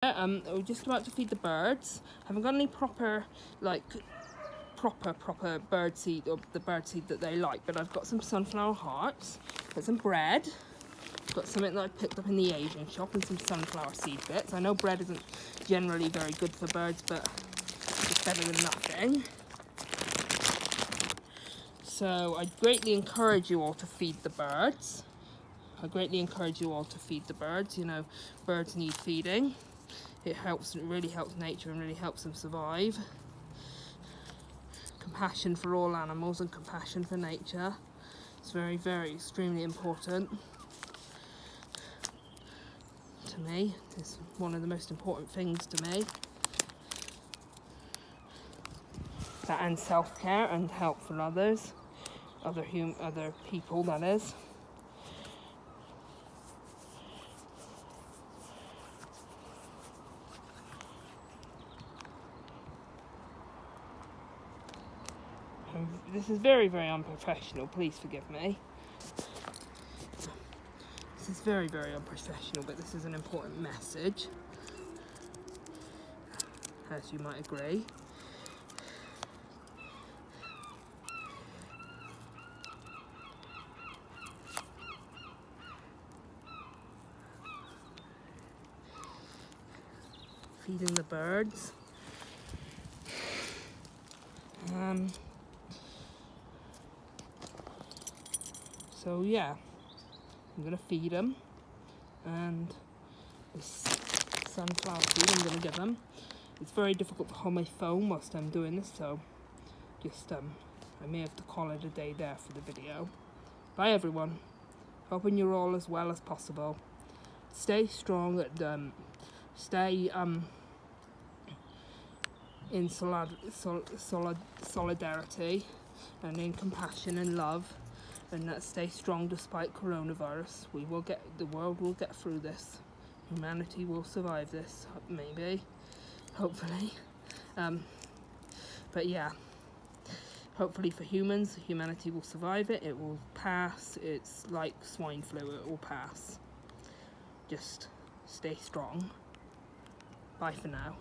We're just about to feed the birds. Haven't got any proper bird seed, or the bird seed that they like, but I've got some sunflower hearts, got some bread, got something that I picked up in the Asian shop, and some sunflower seed bits. I know bread isn't generally very good for birds, but it's better than nothing. So I greatly encourage you all to feed the birds. You know, birds need feeding. It really helps nature and really helps them survive. Compassion for all animals and compassion for nature. It's very, very, extremely important to me. It's one of the most important things to me. That and self-care and help for others, other people, that is. This is very, very unprofessional, please forgive me. This is very, very unprofessional, but this is an important message, as you might agree. Feeding the birds. So yeah, I'm gonna feed them, and this sunflower seed I'm gonna give them. It's very difficult to hold my phone whilst I'm doing this, so just I may have to call it a day there for the video. Bye everyone. Hoping you're all as well as possible. Stay strong and stay in solidarity and in compassion and love, and stay strong despite coronavirus. The world will get through this. Humanity will survive this, maybe, hopefully. But yeah, hopefully for humans, humanity will survive it. It will pass. It's like swine flu, it will pass. Just stay strong. Bye for now.